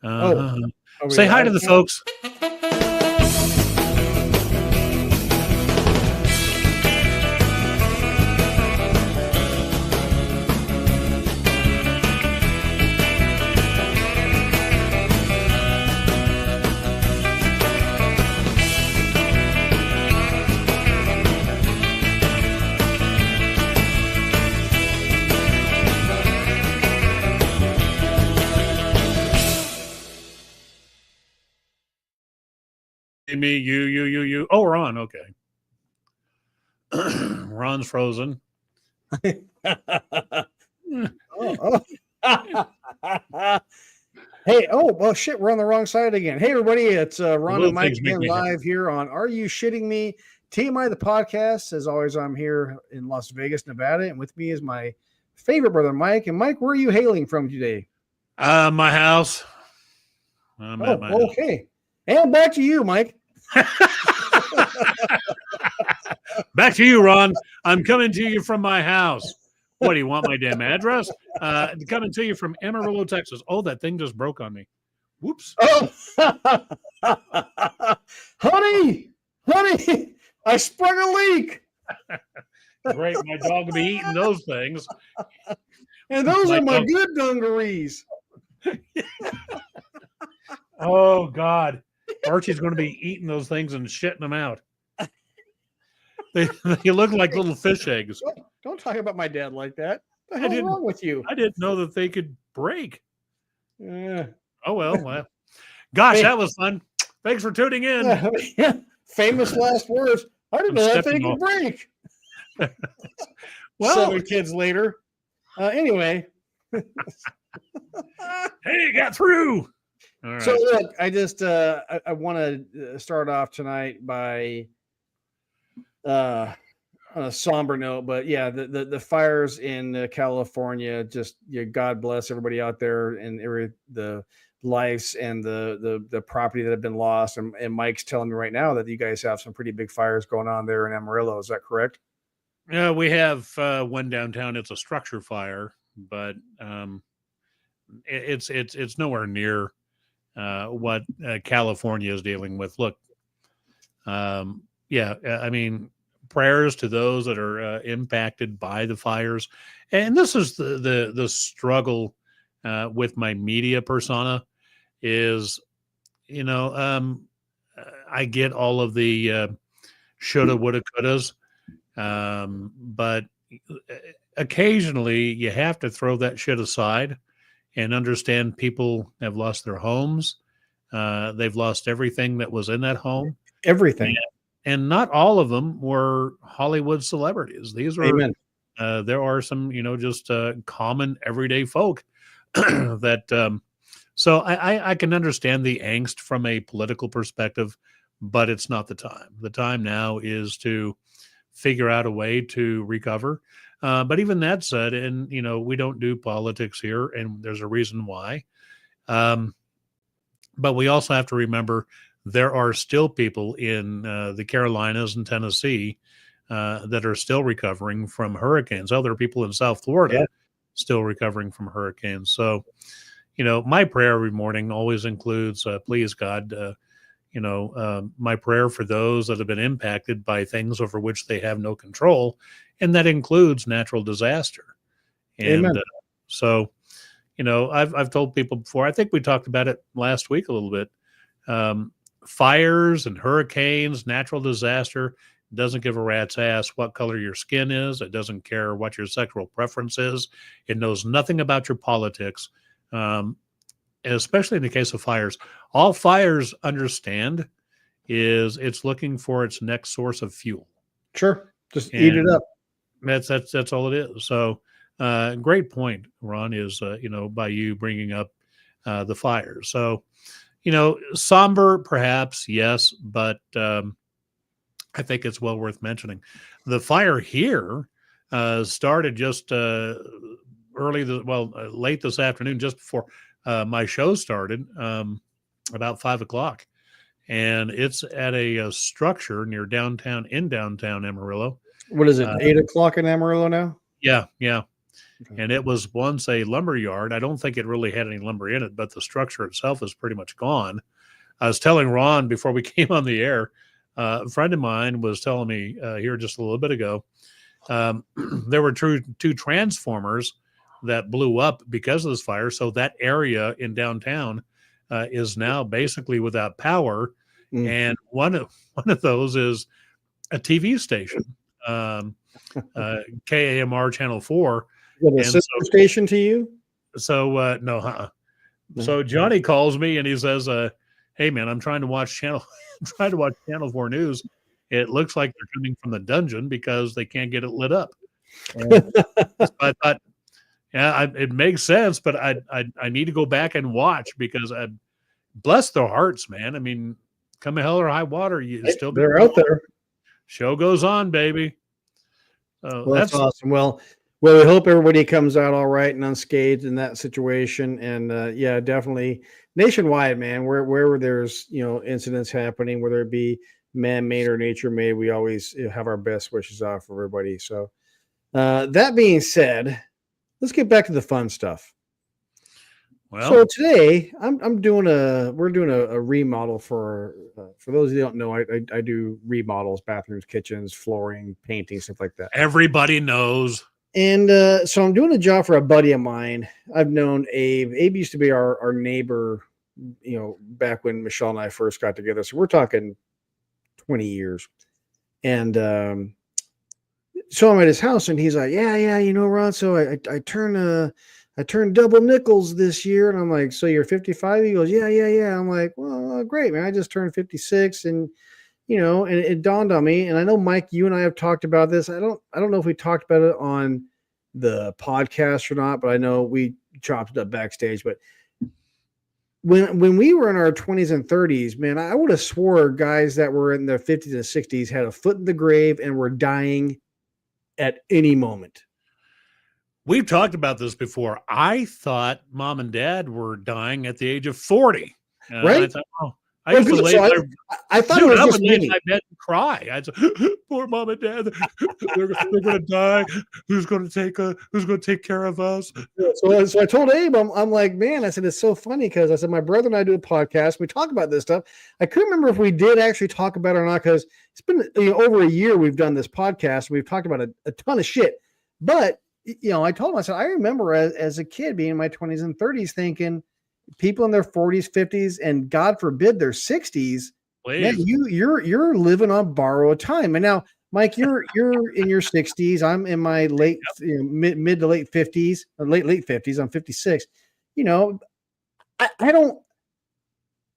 Uh-huh. Say hi to the folks. Me, you. Oh, we're on. Okay. Ron's frozen. Hey, well, shit, we're on the wrong side again. Hey, everybody, it's Ron and Mike again live here on Are You Shitting Me? TMI, the podcast. As always, I'm here in Las Vegas, Nevada, and with me is my favorite brother, Mike. And Mike, where are you hailing from today? My house. I'm at my house. And back to you, Mike. Back to you, Ron. I'm coming to you from my house. What, do you want my damn address? Coming to you from Amarillo, Texas. Oh, that thing just broke on me. Whoops. Oh. honey, I sprung a leak. Great. My dog will be eating those things. And those are my good dungarees. Oh, God. Archie's going to be eating those things and shitting them out. They look like little fish eggs. Don't talk about my dad like that. What the hell's wrong with you? I didn't know that they could break. Yeah. Oh, well. Gosh, that was fun. Thanks for tuning in. Famous last words. I didn't know that thing could break. Well, 7 kids later. Anyway. Hey, got through. All right. So, look, I just I want to start off tonight by on a somber note, but yeah, the fires in California, just God bless everybody out there and the lives and the property that have been lost. And Mike's telling me right now that you guys have some pretty big fires going on there in Amarillo. Is that correct? Yeah, we have one downtown. It's a structure fire, but it's nowhere near what California is dealing with. Look, I mean, prayers to those that are impacted by the fires. And this is the struggle with my media persona is, I get all of the shoulda, woulda, couldas, but occasionally you have to throw that shit aside and understand people have lost their homes. They've lost everything that was in that home. Everything. And not all of them were Hollywood celebrities. These were, there are some, just common everyday folk that, so I can understand the angst from a political perspective, but it's not the time. The time now is to figure out a way to recover. But even that said, and, we don't do politics here, and there's a reason why. But we also have to remember there are still people in the Carolinas and Tennessee that are still recovering from hurricanes. There are people in South Florida still recovering from hurricanes. So, my prayer every morning always includes, please, God, my prayer for those that have been impacted by things over which they have no control. And that includes natural disaster. And so, I've told people before, I think we talked about it last week a little bit. Fires and hurricanes, natural disaster, doesn't give a rat's ass what color your skin is. It doesn't care what your sexual preference is. It knows nothing about your politics, especially in the case of fires. All fires understand is it's looking for its next source of fuel. Sure. Just eat it up. That's all it is. So great point, Ron, is, by you bringing up the fires. So, somber perhaps, yes, but I think it's well worth mentioning. The fire here started just late this afternoon, just before my show started, about 5:00, and it's at a structure near downtown Amarillo. What is it? 8:00 in Amarillo now? Yeah. Okay. and it was once a lumber yard. I don't think it really had any lumber in it, but the structure itself is pretty much gone. I was telling Ron before we came on the air, a friend of mine was telling me here just a little bit ago, there were two transformers that blew up because of this fire. So that area in downtown is now basically without power. Mm. And one of those is a TV station, KAMR Channel 4. Is it a And sister station to you? no, No. So Johnny calls me and he says, "Hey man, I'm trying to watch Channel 4 News. It looks like they're coming from the dungeon because they can't get it lit up." And so I thought, yeah, it makes sense, but I need to go back and watch because bless their hearts, man. I mean, come hell or high water, you still They're out there. show goes on, baby. Well, that's awesome. Well, we hope everybody comes out all right and unscathed in that situation. And yeah, definitely nationwide, man. Wherever there's incidents happening, whether it be man-made or nature-made, we always have our best wishes out for everybody. So that being said, let's get back to the fun stuff. Well, so today we're doing a remodel for those who don't know, I do remodels, bathrooms, kitchens, flooring, painting, stuff like that. Everybody knows. And so I'm doing a job for a buddy of mine. I've known Abe. Abe used to be our neighbor, back when Michelle and I first got together. So we're talking 20 years. And so I'm at his house and he's like, yeah, Ron, so I turned double nickels this year. And I'm like, so you're 55? He goes, yeah. I'm like, well, great, man. I just turned 56. And, and it dawned on me. And I know, Mike, you and I have talked about this. I don't know if we talked about it on the podcast or not, but I know we chopped it up backstage. But when we were in our 20s and 30s, man, I would have swore guys that were in their 50s and 60s had a foot in the grave and were dying at any moment. We've talked about this before. I thought mom and dad were dying at the age of 40. Right? I thought, I used to lay I thought it was I just would lay in me. my bed and cry. I'd say, poor mom and dad, they're going to die. Who's going to take care of us? So I told Abe, I'm like, man, I said, it's so funny because I said, my brother and I do a podcast. We talk about this stuff. I couldn't remember if we did actually talk about it or not because it's been over a year we've done this podcast. We've talked about a ton of shit. But, I told him, I said, I remember as a kid being in my 20s and 30s thinking people in their 40s, 50s, and God forbid their 60s, man, you're living on borrowed time. And now, Mike, you're in your 60s. I'm in my late, mid to late 50s, or late 50s. I'm 56. I don't,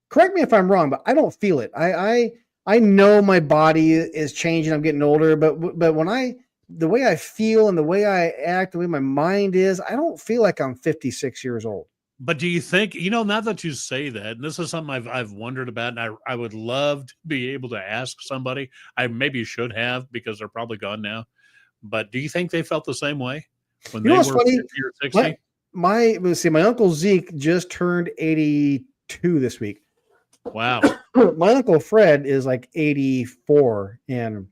correct me if I'm wrong, but I don't feel it. I know my body is changing. I'm getting older, but when the way I feel and the way I act, the way my mind is, I don't feel like I'm 56 years old. But do you think, now that you say that, and this is something I've wondered about, and I would love to be able to ask somebody. I maybe should have because they're probably gone now. But do you think they felt the same way when they were 50 or 60? My Uncle Zeke just turned 82 this week. Wow. My Uncle Fred is like 84. And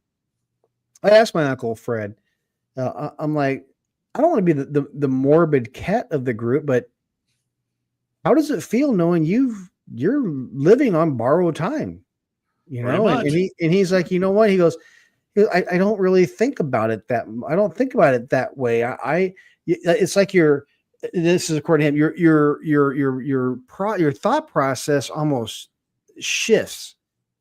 I asked my Uncle Fred, I'm like, I don't want to be the morbid cat of the group, but how does it feel knowing you're living on borrowed time? And he's like, you know what? He goes, I don't really think about it I don't think about it that way. It's like this is according to him, your thought process almost shifts,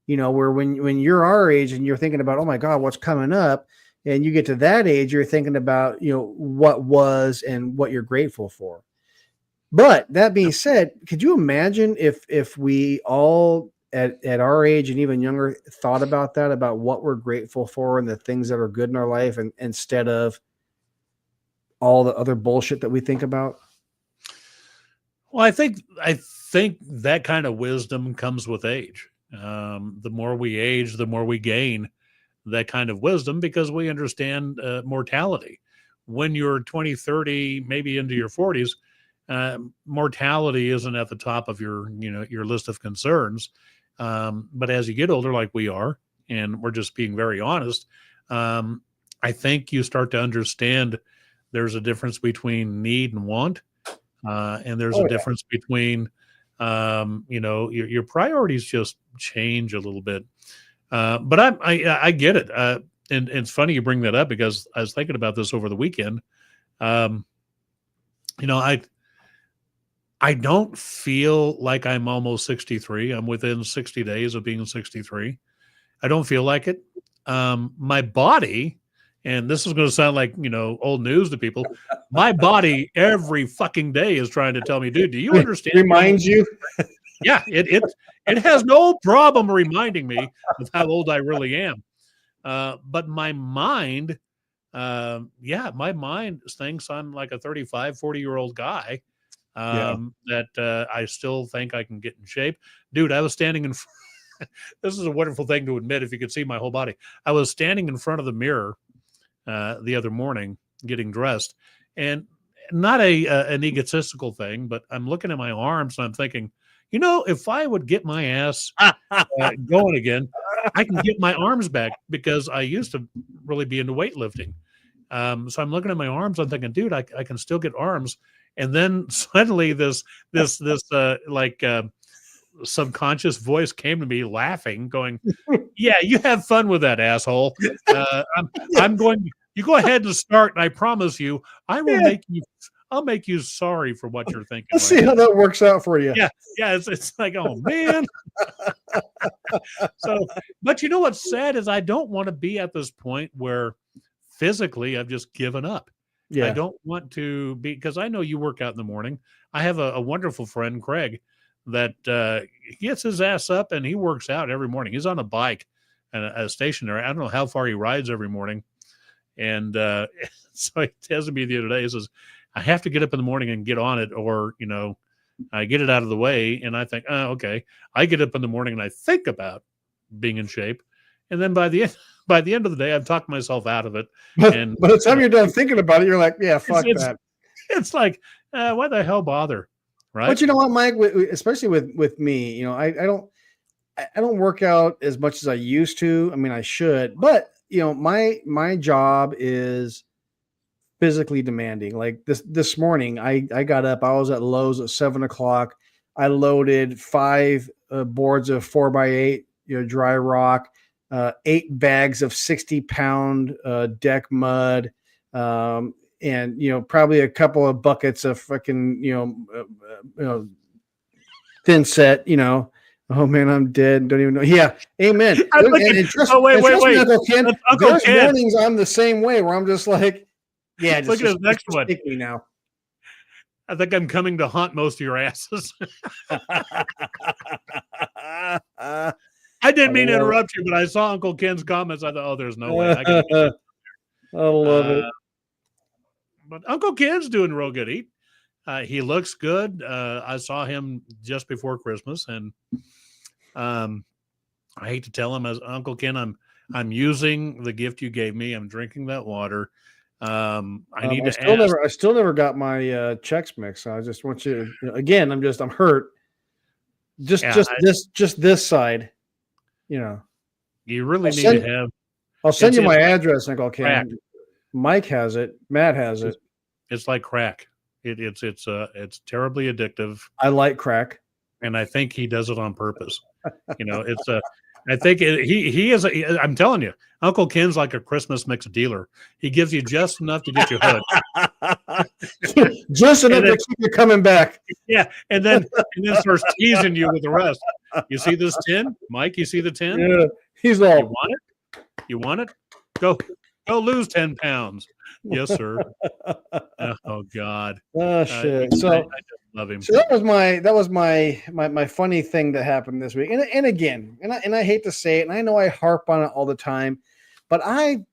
where when you're our age and you're thinking about, oh my God, what's coming up, and you get to that age, you're thinking about, what was and what you're grateful for. But that being said, could you imagine if we all at our age and even younger thought about that, about what we're grateful for and the things that are good in our life, and instead of all the other bullshit that we think about? Well, I think that kind of wisdom comes with age. The more we age, the more we gain that kind of wisdom because we understand mortality. When you're 20, 30, maybe into your 40s, mortality isn't at the top of your list of concerns. But as you get older, like we are, and we're just being very honest, I think you start to understand There's a difference between need and want, and there's Oh, a yeah. difference between your priorities just change a little bit. But I get it, and it's funny you bring that up because I was thinking about this over the weekend. Um, you know, I don't feel like I'm almost 63. I'm within 60 days of being 63. I don't feel like it. My body, and this is going to sound like, old news to people. My body every fucking day is trying to tell me, dude, do you understand? Reminds you? Yeah, it has no problem reminding me of how old I really am. But my mind, my mind thinks I'm like a 35, 40-year-old guy, Yeah. that I still think I can get in shape. Dude, I was standing in this is a wonderful thing to admit if you could see my whole body. I was standing in front of the mirror the other morning getting dressed, and not an egotistical thing, but I'm looking at my arms and I'm thinking, if I would get my ass going again, I can get my arms back because I used to really be into weightlifting. So I'm looking at my arms. I'm thinking, dude, I can still get arms. And then suddenly this subconscious voice came to me laughing, going, "Yeah, you have fun with that, asshole. I'm going. You go ahead and start, and I promise you, I will Yeah. make you. I'll make you sorry for what you're thinking." Let's Right see now. how that works out for you. Yeah, yeah. It's like, oh man. So, but you know what's sad is I don't want to be at this point where physically I've just given up. I Yeah. don't want to be because I know you work out in the morning. I have a wonderful friend, Craig, that gets his ass up and he works out every morning. He's on a bike and a stationary. I don't know how far he rides every morning. And so he tells me the other day, he says, I have to get up in the morning and get on it, or, I get it out of the way. And I think, oh, okay. I get up in the morning and I think about being in shape. And then by the end of the day, I've talked myself out of it. But And by the time you're done thinking about it, you're like, yeah, fuck it's, that. it's like, why the hell bother? Right. But you know what, Mike, especially with me, I don't work out as much as I used to. I mean, I should, but my job is physically demanding. Like this morning, I got up. I was at Lowe's at 7:00. I loaded 5 boards of 4x8, dry rock, 8 bags of 60-pound deck mud, and probably a couple of buckets of fucking thin set. Oh man, I'm dead. Don't even know. Yeah, amen. Wait. Uncle Ken, That's Uncle there's Ken. mornings I'm the same way where I'm just like, yeah, Look at his next one. Take me now. I think I'm coming to haunt most of your asses. I didn't mean to interrupt you, but I saw Uncle Ken's comments. I thought, oh, there's no way. I love it. But Uncle Ken's doing real good. He looks good. I saw him just before Christmas, and I hate to tell him, as Uncle Ken, I'm using the gift you gave me. I'm drinking that water. I still never got my Chex Mix. I just want you again. I'm hurt. Just this side. You really need to have. I'll send you my address, Uncle Ken. Mike has it. Matt has it. It's like crack. It's terribly addictive. I like crack, and I think he does it on purpose. I think he is. I'm telling you, Uncle Ken's like a Christmas mix dealer. He gives you just enough to get you hooked, just enough to keep you coming back. Yeah, and then starts teasing you with the rest. You see this tin, Mike? You see the tin? Yeah, he's all. You want it? You want it? Go lose 10 pounds. Yes, sir. Oh God. Oh shit. I just love him. So that was my funny thing that happened this week. And again, I hate to say it, and I know I harp on it all the time, but I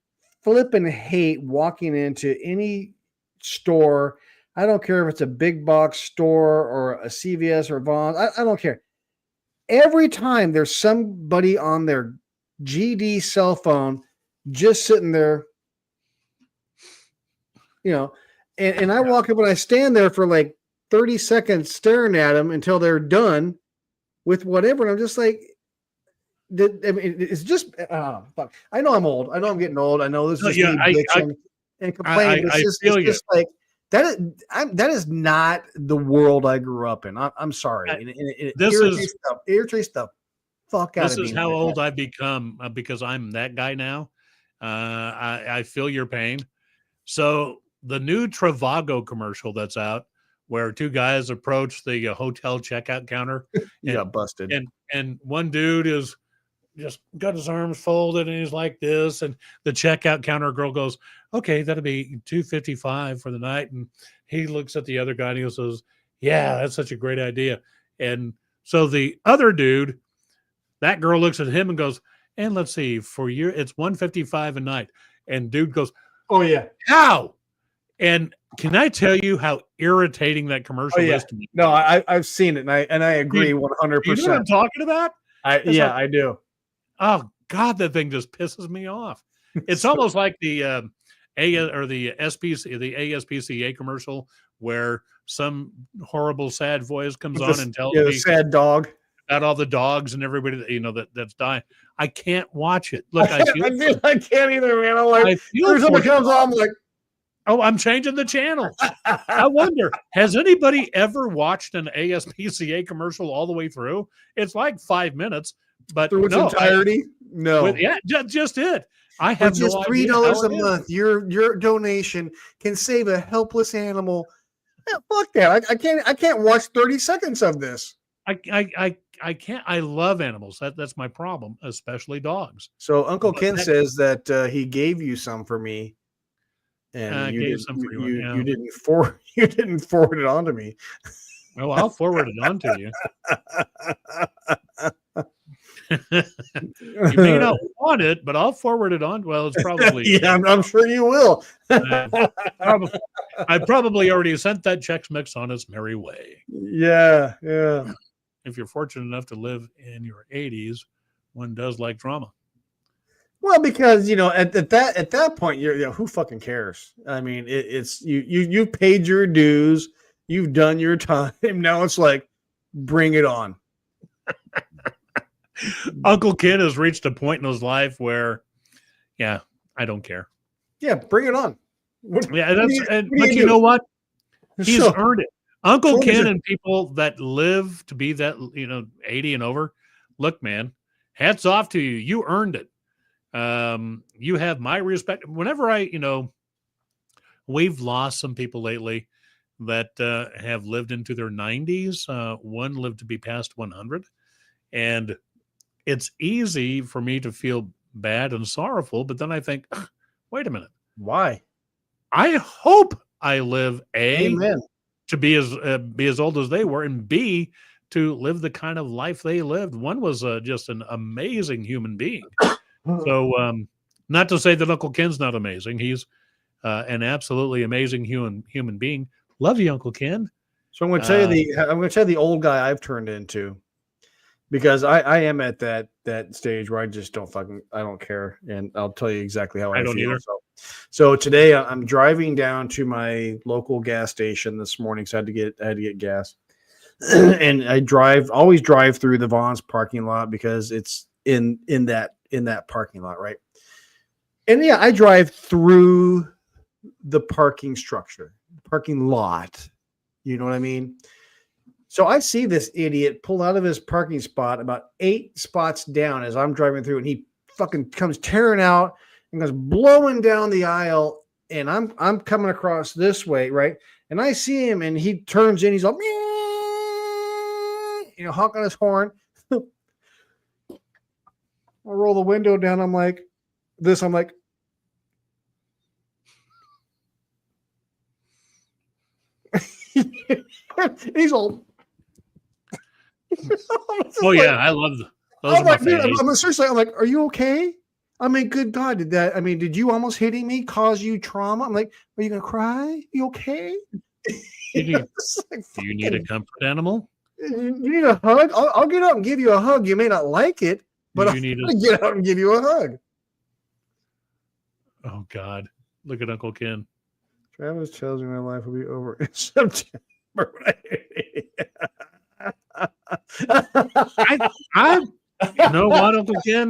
flip and hate walking into any store. I don't care if it's a big box store or a CVS or Vons. I don't care. Every time there's somebody on their GD cell phone just sitting there, and I walk up and I stand there for like 30 seconds staring at them until they're done with whatever. And I'm just like, it's just, fuck. I know I'm old. I know I'm getting old. I know this is and complaining. I It's feel you. just like that is not the world I grew up in. I'm sorry. It irritates the fuck out This of me. is how old I've become because I'm that guy now. I feel your pain. So the new Travago commercial that's out, where two guys approach the hotel checkout counter, You got busted. and one dude is just got his arms folded and he's like this, and the checkout counter girl goes, "Okay, that'll be $255 for the night," and he looks at the other guy and he says, "Yeah, that's such a great idea." And so the other dude, that girl looks at him and goes, "And let's see, for you, it's $155 a night." And dude goes, Oh yeah. "How?" And can I tell you how irritating that commercial is to me? No, I've seen it, and I agree 100%. You know what I'm talking about? I do. Oh God, that thing just pisses me off. It's almost like the the ASPCA commercial where some horrible sad voice comes on and tells the me sad dog about all the dogs and everybody that's dying. I can't watch it. Look, I can't either, man. I'm like, somebody comes on, I'm like, oh, I'm changing the channel. I wonder, has anybody ever watched an ASPCA commercial all the way through? It's like 5 minutes, but through its entirety? No. Just it. I have just no $3 a month. Your donation can save a helpless animal. Yeah, fuck that. I can't watch 30 seconds of this. I can't. I love animals. That's my problem, especially dogs. So Uncle Ken says that he gave you some for me, and you didn't forward it on to me. Oh, I'll forward it on to you. You may not want it, but I'll forward it on. Well, it's probably yeah. I'm sure you will. I probably already sent that Chex Mix on its merry way. Yeah. If you're fortunate enough to live in your 80s, one does like drama. Well, because at that point, who fucking cares? I mean, it's you paid your dues, you've done your time. Now it's like, bring it on. Uncle Ken has reached a point in his life where, yeah, I don't care. Yeah, bring it on. But you know what? He's earned it. Uncle Ken and people that live to be that 80 and over. Look, man, hats off to you. You earned it. You have my respect. Whenever we've lost some people lately that have lived into their 90s. One lived to be past 100, and it's easy for me to feel bad and sorrowful. But then I think, wait a minute, why? I hope I live Amen. To be as old as they were, and B, to live the kind of life they lived. One was just an amazing human being. So, not to say that Uncle Ken's not amazing. He's an absolutely amazing human being. Love you, Uncle Ken. So I'm going to tell you the old guy I've turned into, because I am at that stage where I just I don't care, and I'll tell you exactly how I don't feel. Either. So today I'm driving down to my local gas station this morning, so I had to get gas, and I always drive through the Vaughn's parking lot because it's in that parking lot, right? And yeah, I drive through the parking lot. You know what I mean? So I see this idiot pull out of his parking spot about 8 spots down as I'm driving through, and he fucking comes tearing out and goes blowing down the aisle, and I'm coming across this way, right? And I see him, and he turns in, he's like, honking his horn. I roll the window down. I'm like, he's all. Oh yeah, I love those. I'm like, dude, I'm seriously. I'm like, are you okay? I mean, good God, did you almost hitting me cause you trauma? I'm like, are you gonna cry? You okay? Do you need a comfort animal? You need a hug? I'll get out and give you a hug. You may not like it, but I'll get out and give you a hug. Oh God, look at Uncle Ken. Travis tells me my life will be over in September. I you know what, Uncle Ken?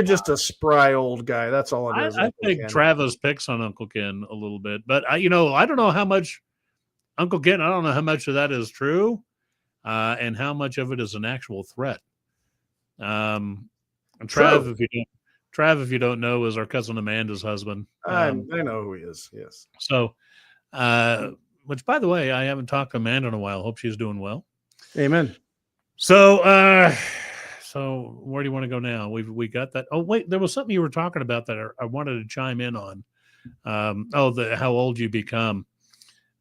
you're just a spry old guy. That's all it is. I Uncle think Ken. Travis picks on Uncle Ken a little bit, but I don't know how much Uncle Ken. I don't know how much of that is true, and how much of it is an actual threat. And True. Trav, if you don't know, is our cousin Amanda's husband. I know who he is. Yes. So, which by the way, I haven't talked to Amanda in a while. Hope she's doing well. Amen. So, so where do you want to go now? We got that. Oh, wait, there was something you were talking about that I wanted to chime in on. How old you become.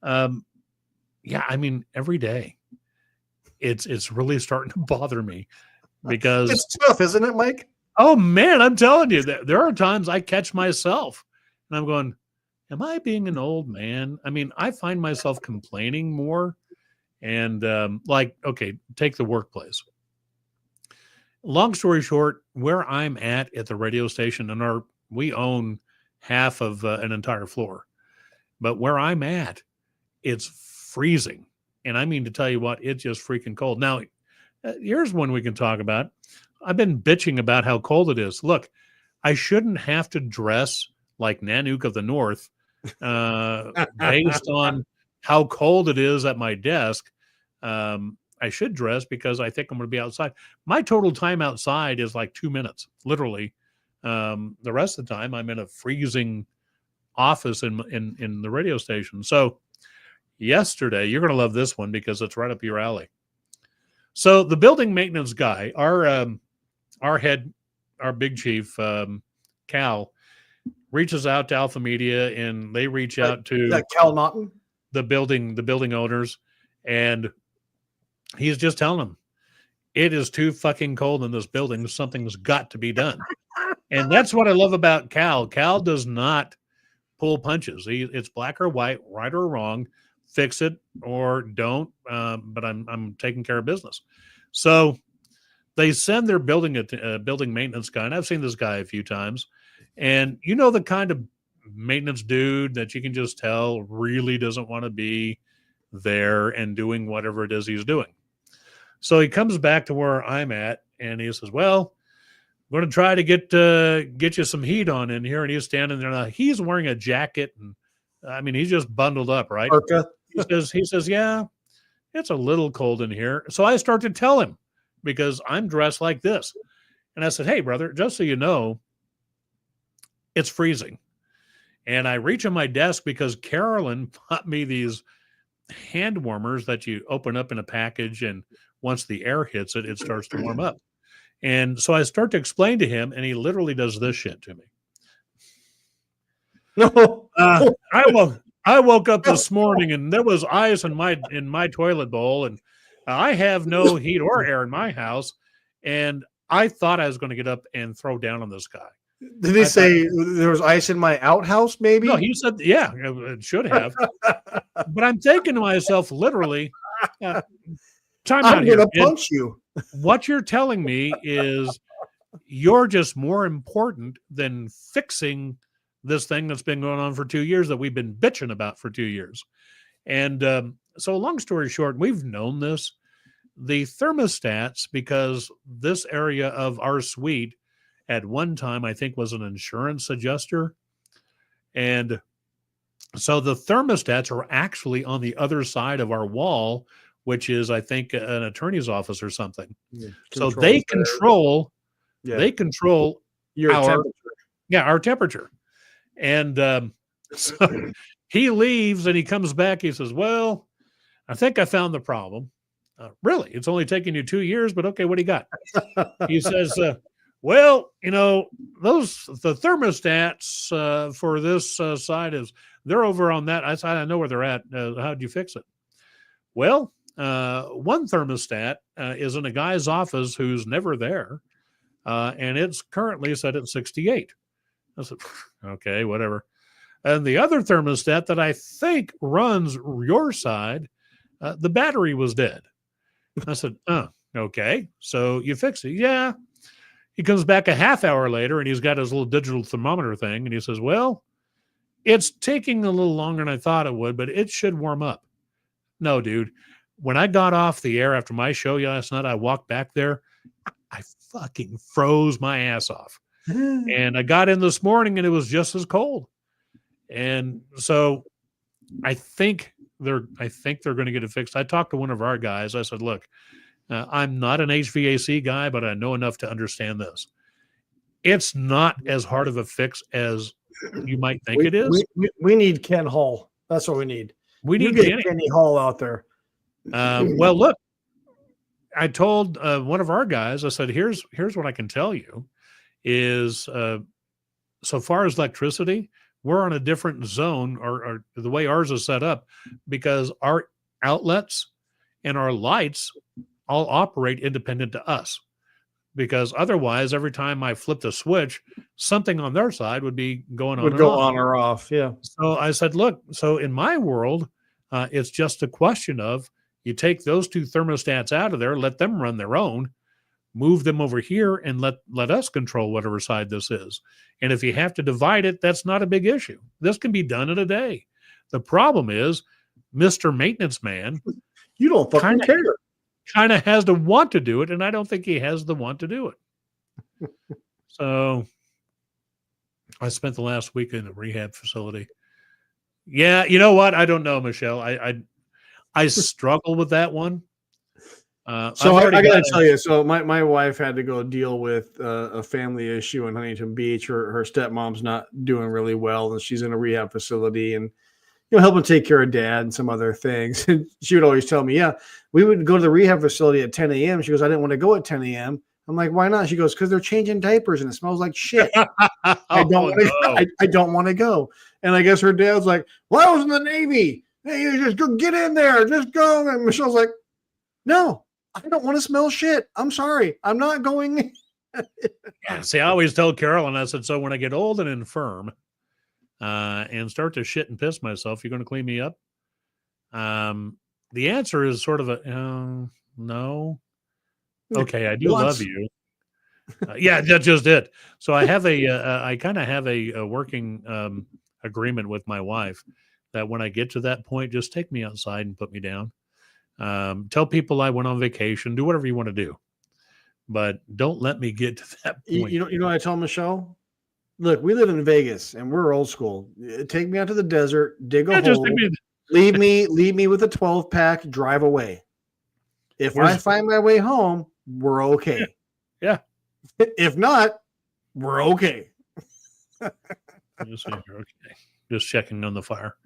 Yeah, I mean, every day it's really starting to bother me because it's tough, isn't it, Mike? Oh man, I'm telling you, there are times I catch myself and I'm going, am I being an old man? I mean, I find myself complaining more. And okay, take the workplace. Long story short, where I'm at the radio station, and we own half of an entire floor, but where I'm at, it's freezing. And I mean to tell you what, it's just freaking cold. Now, here's one we can talk about. I've been bitching about how cold it is. Look, I shouldn't have to dress like Nanook of the North based on how cold it is at my desk. I should dress because I think I'm going to be outside. My total time outside is like 2 minutes, literally. The rest of the time, I'm in a freezing office in the radio station. So yesterday, you're going to love this one because it's right up your alley. So the building maintenance guy, our big chief, Cal, reaches out to Alpha Media, and they reach out to Cal Naughton, the building owners, and he's just telling them it is too fucking cold in this building. Something's got to be done. And that's what I love about Cal. Cal does not pull punches. It's black or white, right or wrong. Fix it or don't. But I'm taking care of business. So they send their building maintenance guy, and I've seen this guy a few times. And you know the kind of maintenance dude that you can just tell really doesn't want to be there and doing whatever it is he's doing. So he comes back to where I'm at, and he says, "Well, I'm going to try to get you some heat on in here." And he's standing there. Now, he's wearing a jacket, and I mean, he's just bundled up, right? He says, "Yeah, it's a little cold in here." So I start to tell him because I'm dressed like this, and I said, "Hey, brother, just so you know, it's freezing." And I reach on my desk because Carolyn bought me these hand warmers that you open up in a package, and once the air hits it, it starts to warm up. And so I start to explain to him, and he literally does this shit to me. No, I woke up this morning and there was ice in my toilet bowl, and I have no heat or air in my house, and I thought I was going to get up and throw down on this guy. Did he say there was ice in my outhouse? Maybe. No, he said, yeah, it should have. But I'm thinking to myself, literally, time out here. I'm going to punch you. What you're telling me is you're just more important than fixing this thing that's been going on for 2 years that we've been bitching about for 2 years. And so long story short, we've known this. The thermostats, because this area of our suite at one time, I think, was an insurance adjuster. And so the thermostats are actually on the other side of our wall, which is, I think, an attorney's office or something. Yeah, so they control your temperature. Yeah, our temperature. And so he leaves and he comes back. He says, "Well, I think I found the problem." Really? It's only taken you 2 years, but okay, what do you got? He says, "Well, the thermostats for this side they're over on that. I know where they're at. How'd you fix it?" Well, one thermostat is in a guy's office who's never there, and it's currently set at 68. I said, "Okay, whatever." And the other thermostat that I think runs your side, the battery was dead. I said, "Oh, okay. So you fixed it?" "Yeah." He comes back a half hour later, and he's got his little digital thermometer thing, and he says, "Well, it's taking a little longer than I thought it would, but it should warm up." No, dude. When I got off the air after my show last night, I walked back there. I fucking froze my ass off And I got in this morning and it was just as cold. And so I think they're going to get it fixed. I talked to one of our guys. I said, look, I'm not an HVAC guy, but I know enough to understand this. It's not as hard of a fix as you might think it is. We need Ken Hall. That's what we need. We You need get Kenny Hall out there. Well, look, I told one of our guys, I said, here's what I can tell you is so far as electricity, we're on a different zone or the way ours is set up because our outlets and our lights all operate independent to us. Because otherwise, every time I flipped a switch, something on their side would be going on Would and go off. on or off. Yeah. So I said, look, so in my world, it's just a question of you take those two thermostats out of there, let them run their own, move them over here, and let us control whatever side this is. And if you have to divide it, that's not a big issue. This can be done in a day. The problem is, Mr. Maintenance Man, you don't fucking care. Kind of has to want to do it, and I don't think he has the want to do it. So I spent the last week in a rehab facility. Yeah, you know what? I don't know, Michelle. I struggle with that one. So I got to tell you, so my wife had to go deal with a family issue in Huntington Beach. Her stepmom's not doing really well, and she's in a rehab facility, and helping take care of dad and some other things. And she would always tell me, yeah, we would go to the rehab facility at 10 a.m. She goes, I didn't want to go at 10 a.m. I'm like, why not? She goes, because they're changing diapers and it smells like shit. I don't want to go. And I guess her dad's like, well, I was in the Navy. Hey, you just go get in there. Just go. And Michelle's like, no, I don't want to smell shit. I'm sorry. I'm not going. Yeah, see, I always tell Carolyn, I said, so when I get old and infirm, and start to shit and piss myself, you're going to clean me up? The answer is sort of a no. Okay, I do love you. Yeah, that's just it. So I have I kind of have a working agreement with my wife that when I get to that point, just take me outside and put me down. Tell people I went on vacation. Do whatever you want to do, but don't let me get to that point. You know what I tell Michelle? Look, we live in Vegas and we're old school. Take me out to the desert, dig a hole, leave me with a 12-pack, drive away. If I find my way home, we're okay. Yeah. If not, we're okay. Just checking on the fire.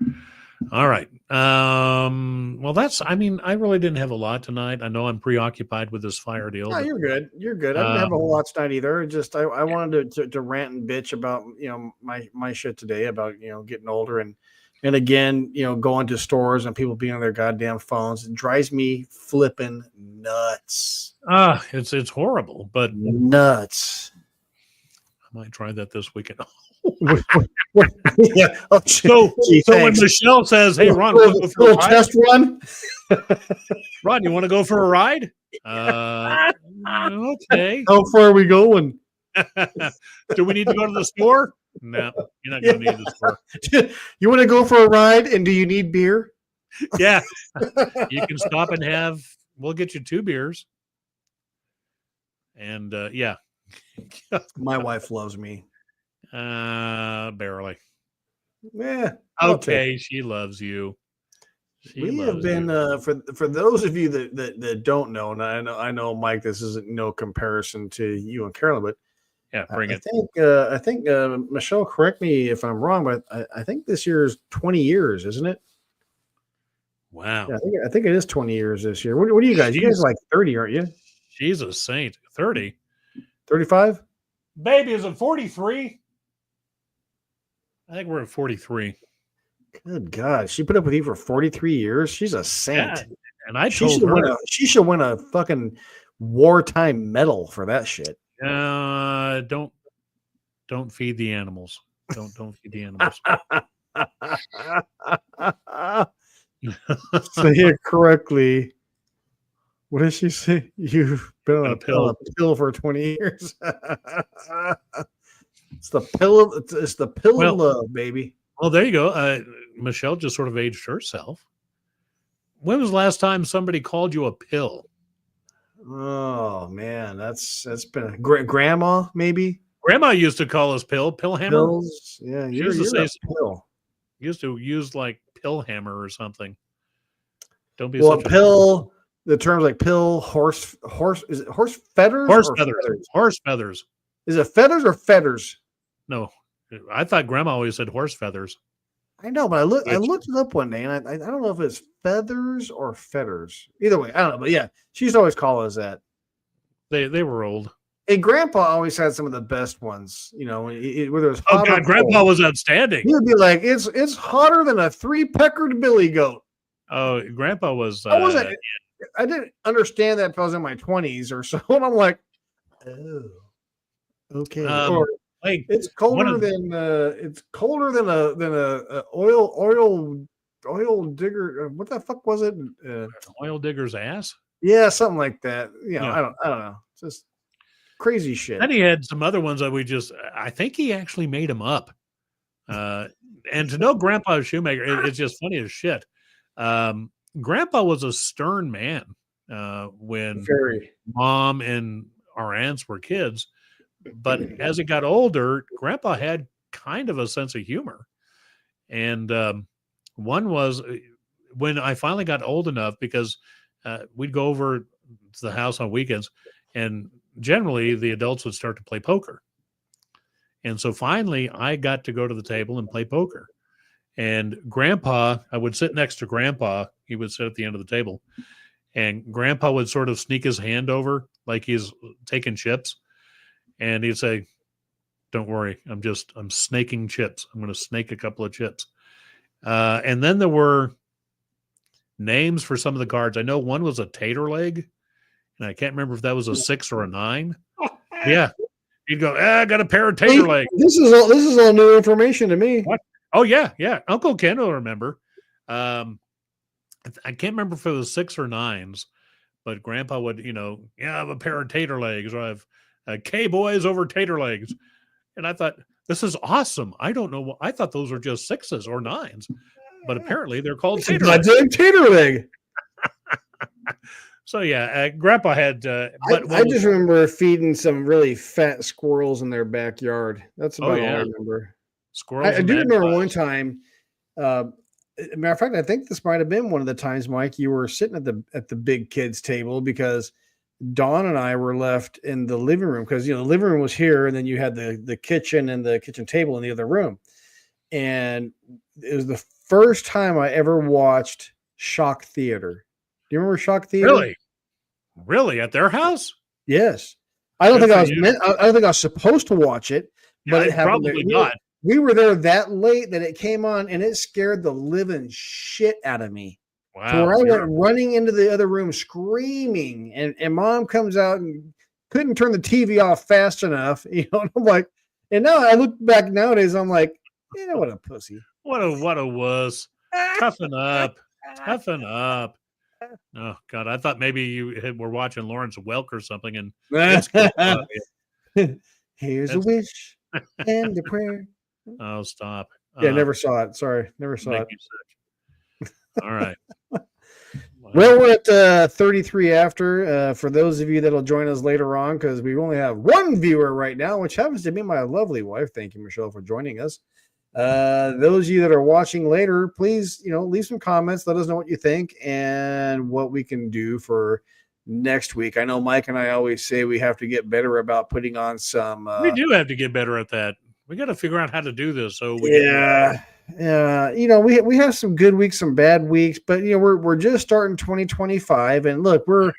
All right. Well, I really didn't have a lot tonight. I know I'm preoccupied with this fire deal. No, you're good. You're good. I didn't have a whole lot tonight either. Just I wanted to rant and bitch about my shit today about getting older and again going to stores and people being on their goddamn phones. It drives me flipping nuts. It's horrible, but nuts. I might try that this weekend. Yeah. Oh, so when Michelle says, "Hey, Ron, go for a test run," Ron, you want to go for a ride? Okay. How far are we going? Do we need to go to the store? No, you're not going to need the store. You want to go for a ride, and do you need beer? Yeah, you can stop and we'll get you 2 beers. And yeah, my wife loves me. Barely. Yeah. Okay, she loves you. We have been for those of you that don't know, and I know Mike, this isn't no comparison to you and Carolyn, but yeah, bring it. I think Michelle, correct me if I'm wrong, but I think this year is 20 years, isn't it? Wow. Yeah, I think it is 20 years this year. What are you guys? You guys are like 30, aren't you? She's a saint. 30. 35? Baby, is it 43? I think we're at 43. Good God. She put up with you for 43 years. She's a saint. Yeah, and I told her she should win a fucking wartime medal for that shit. Don't feed the animals. Don't feed the animals. Say it correctly. What did she say? You've been on a pill for 20 years. It's the pill. It's the pill of love, baby. Well, there you go. Michelle just sort of aged herself. When was the last time somebody called you a pill? Oh man, that's been grandma maybe. Grandma used to call us pill hammer. Pills. Yeah, She you're used to you're say a pill. used to use like pill hammer or something. Don't be Well, such a pill. The terms like pill, horse. Is it horse feathers horse or feathers. feathers? Horse feathers. Is it feathers or feathers? No, I thought Grandma always said horse feathers. I know, but I Which looked it up one day, and I don't know if it's feathers or feathers. Either way, I don't know. But yeah, she used to always call us that. they were old. And Grandpa always had some of the best ones. You know, whether it was Oh hot God, or Grandpa cold. was outstanding. He would be like, "It's hotter than a 3-peckered billy goat." Oh, Grandpa was. I wasn't. I didn't understand that if I was in my 20s or so. And I'm like, oh, okay. Or like it's colder than a oil digger. What the fuck was it? oil digger's ass. Yeah, something like that. You know, Yeah. I don't know. Just crazy shit. Then he had some other ones that I think he actually made them up. And to know Grandpa Shoemaker, it's just funny as shit. Grandpa was a stern man when Mom and our aunts were kids. But as he got older, Grandpa had kind of a sense of humor. And one was when I finally got old enough, because we'd go over to the house on weekends, and generally the adults would start to play poker. And so finally I got to go to the table and play poker. And Grandpa, I would sit next to Grandpa. He would sit at the end of the table. And Grandpa would sort of sneak his hand over like he's taking chips. And he'd say, "Don't worry, I'm snaking chips. I'm going to snake a couple of chips." And then there were names for some of the cards. I know one was a tater leg, and I can't remember if that was a 6 or a 9. Yeah. He'd go, I got a pair of tater legs. This is all new information to me. What? Oh, yeah. Uncle Ken will remember. I can't remember if it was 6 or 9s, but Grandpa would, I have a pair of tater legs, or I have K-boys over tater legs. And I thought, this is awesome. I don't know. I thought those were just 6s or 9s, but apparently they're called tater legs. Tater leg. So yeah, Grandpa had. I just remember feeding some really fat squirrels in their backyard. That's about all I remember. Squirrels. I do remember one time. Matter of fact, I think this might have been one of the times, Mike, you were sitting at the big kids table, because Dawn and I were left in the living room, because the living room was here, and then you had the kitchen and the kitchen table in the other room. And it was the first time I ever watched Shock Theater. Do you remember Shock Theater? Really? At their house? Yes. I don't think I was supposed to watch it, but it happened. Probably not. We were there that late that it came on, and it scared the living shit out of me. Wow. So where I went running into the other room screaming, and Mom comes out and couldn't turn the TV off fast enough. And I'm like, and now I look back nowadays, I'm like, what a pussy. What a wuss. Toughen up. Oh God, I thought maybe you were watching Lawrence Welk or something, and here's a wish and a prayer. Oh, stop. Yeah, never saw it. Sorry, never saw it. All right. Well, we're at 33 after. For those of you that'll join us later on, because we only have one viewer right now, which happens to be my lovely wife. Thank you, Michelle, for joining us. Those of you that are watching later, please, leave some comments. Let us know what you think and what we can do for next week. I know Mike and I always say we have to get better about putting on some. We do have to get better at that. We got to figure out how to do this. So we have some good weeks, some bad weeks, but we're just starting 2025, and look, we're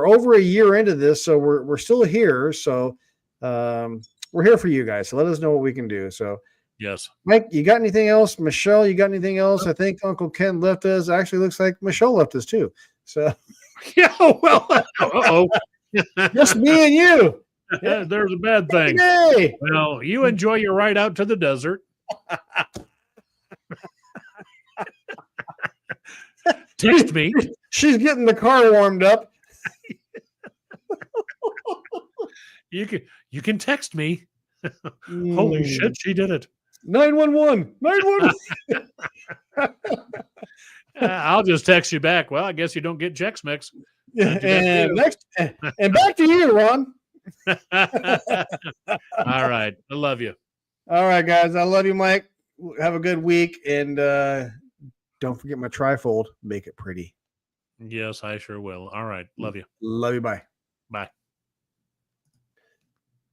over a year into this, so we're still here. So we're here for you guys. So let us know what we can do. So yes, Mike, you got anything else? Michelle, you got anything else? I think Uncle Ken left us. Actually, looks like Michelle left us too. So yeah, well, just me and you. Yeah, there's a bad thing. Hey. Well, you enjoy your ride out to the desert. Text me. She's getting the car warmed up. You can text me. Holy shit, she did it. 911. 911. I'll just text you back. Well, I guess you don't get Chex Mix. And back to you, Ron. All All right. I love you. All right, guys. I love you, Mike. Have a good week. And don't forget my trifold. Make it pretty. Yes, I sure will. All right. Love you. Love you. Bye. Bye.